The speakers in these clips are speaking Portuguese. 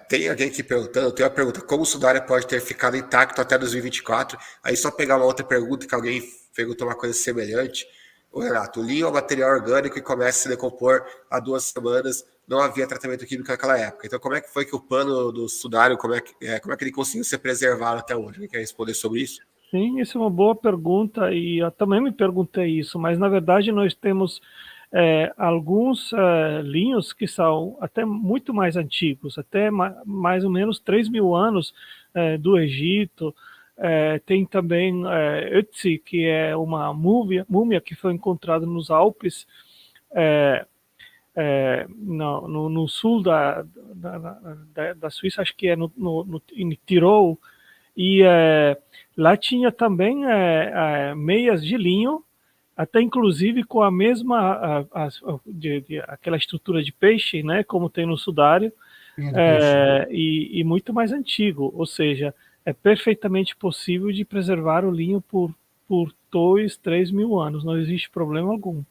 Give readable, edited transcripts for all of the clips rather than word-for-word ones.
Tem alguém aqui perguntando, tem uma pergunta, como o sudário pode ter ficado intacto até 2024? Aí só pegar uma outra pergunta, que alguém perguntou uma coisa semelhante. O Renato, o linho é um material orgânico e começa a se decompor há 2 semanas, não havia tratamento químico naquela época. Então, como é que foi que o pano do sudário, como é que ele conseguiu ser preservado até hoje? Alguém quer responder sobre isso? Sim, isso é uma boa pergunta e eu também me perguntei isso, mas na verdade nós temos alguns linhos que são até muito mais antigos, até mais ou menos 3.000 anos do Egito. Tem também Ötzi, que é uma múmia que foi encontrada nos Alpes, é, no sul da Suíça, acho que é em Tirol, e lá tinha também meias de linho, até inclusive com a mesma aquela estrutura de peixe, né, como tem no sudário, Linha de peixe. e muito mais antigo, ou seja, é perfeitamente possível de preservar o linho por 2, 3 mil anos, não existe problema algum.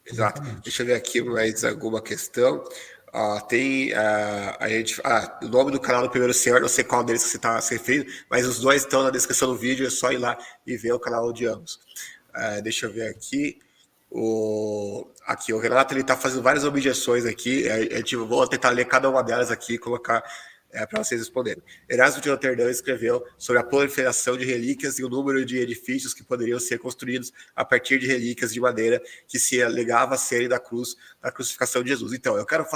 Exato. Exatamente. Deixa eu ver aqui mais alguma questão. Tem o nome do canal do Primeiro Senhor, não sei qual deles que você está se referindo, mas os dois estão na descrição do vídeo, é só ir lá e ver o canal de ambos. Deixa eu ver aqui. Aqui, o Renato ele está fazendo várias objeções aqui. Vou tentar ler cada uma delas aqui e colocar para vocês responderem. Erasmo de Roterdã escreveu sobre a proliferação de relíquias e o número de edifícios que poderiam ser construídos a partir de relíquias de madeira que se alegava serem da cruz, da crucificação de Jesus. Então, eu quero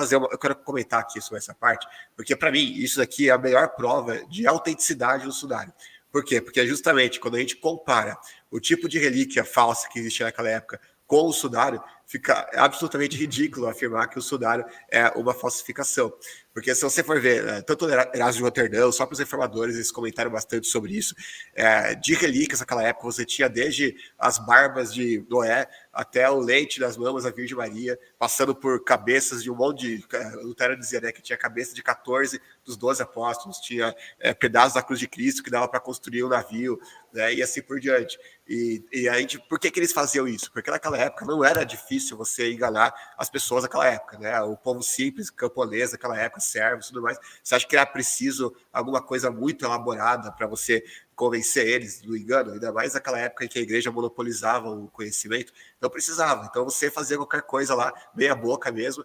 comentar aqui sobre essa parte, porque para mim isso daqui é a melhor prova de autenticidade do sudário. Por quê? Porque justamente quando a gente compara o tipo de relíquia falsa que existia naquela época com o sudário, fica absolutamente ridículo afirmar que o sudário é uma falsificação. Porque se você for ver, tanto o Erasmo de Roterdã, os próprios reformadores, eles comentaram bastante sobre isso. De relíquias naquela época, você tinha desde as barbas de Noé até o leite das mamas da Virgem Maria, passando por cabeças de um monte de... Lutero dizia, né, que tinha cabeça de 14 dos 12 apóstolos, tinha pedaços da cruz de Cristo que dava para construir um navio, né, e assim por diante. E a gente, por que eles faziam isso? Porque naquela época não era difícil você enganar as pessoas naquela época, né? O povo simples, camponês naquela época, servos e tudo mais. Você acha que era preciso alguma coisa muito elaborada para você convencer eles do engano? Ainda mais naquela época em que a igreja monopolizava o conhecimento. Não precisava. Então você fazia qualquer coisa lá, meia boca mesmo,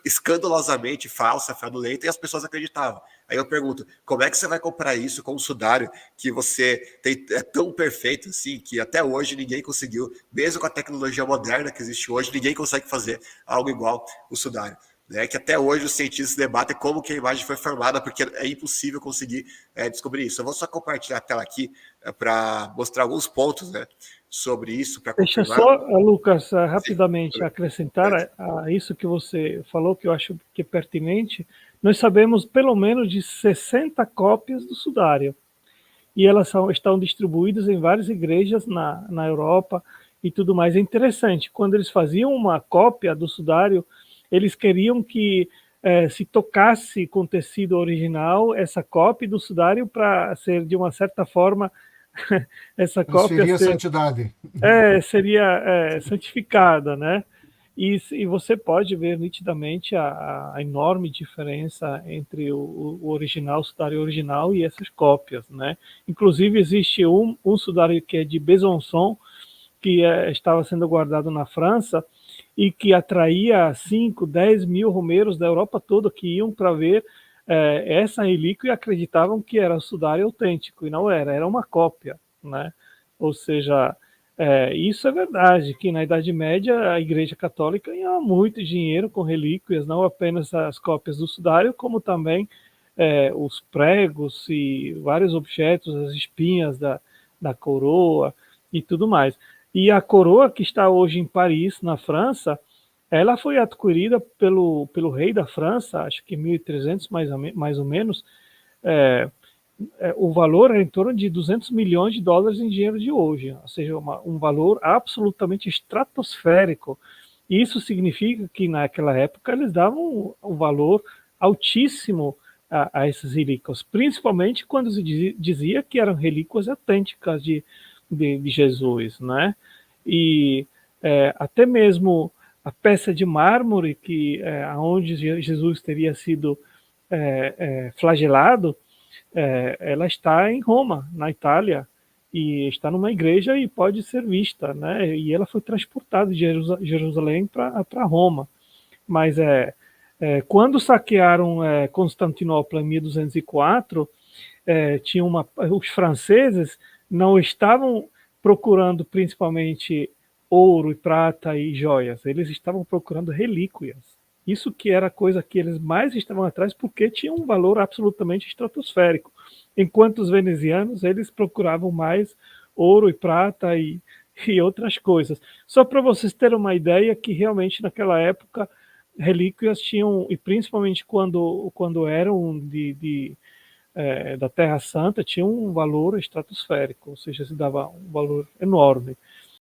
escandalosamente falsa, fraudulenta, e as pessoas acreditavam. Aí eu pergunto, como é que você vai comparar isso com um sudário que é tão perfeito assim, que até hoje ninguém conseguiu, mesmo com a tecnologia moderna que existe hoje, ninguém consegue fazer algo igual o sudário. Né, que até hoje os cientistas debatem como que a imagem foi formada, porque é impossível conseguir descobrir isso. Eu vou só compartilhar a tela aqui para mostrar alguns pontos, né, sobre isso, para Deixa confirmar. só, Lucas, Sim, rapidamente acrescentar a isso que você falou, que eu acho que é pertinente. Nós sabemos pelo menos de 60 cópias do sudário, e elas estão distribuídas em várias igrejas na Europa e tudo mais. É interessante, quando eles faziam uma cópia do sudário, eles queriam que se tocasse com tecido original essa cópia do sudário para ser, de uma certa forma, essa cópia Transferir a santidade. seria santificada, né? E você pode ver nitidamente a enorme diferença entre o original, o sudário original e essas cópias, né? Inclusive existe um sudário que é de Besançon, que estava sendo guardado na França e que atraía 5, 10 mil romeiros da Europa toda que iam para ver essa relíquia e acreditavam que era o sudário autêntico, e não era, era uma cópia, né? Ou seja, isso é verdade, que na Idade Média a Igreja Católica ganhava muito dinheiro com relíquias, não apenas as cópias do sudário, como também os pregos e vários objetos, as espinhas da coroa e tudo mais. E a coroa que está hoje em Paris, na França, ela foi adquirida pelo rei da França, acho que em 1300 mais ou menos. É, o valor é em torno de 200 milhões de dólares em dinheiro de hoje, ou seja, um valor absolutamente estratosférico. Isso significa que naquela época eles davam um valor altíssimo a essas relíquias, principalmente quando se dizia que eram relíquias autênticas de Jesus, né? E até mesmo a peça de mármore que aonde Jesus teria sido flagelado, ela está em Roma, na Itália, e está numa igreja e pode ser vista, né? E ela foi transportada de Jerusalém para Roma. Mas quando saquearam Constantinopla em 1204, os franceses não estavam procurando principalmente ouro e prata e joias, eles estavam procurando relíquias. Isso que era a coisa que eles mais estavam atrás, porque tinha um valor absolutamente estratosférico. Enquanto os venezianos, eles procuravam mais ouro e prata e outras coisas. Só para vocês terem uma ideia que realmente naquela época relíquias tinham, e principalmente quando eram da Terra Santa, tinha um valor estratosférico, ou seja, se dava um valor enorme.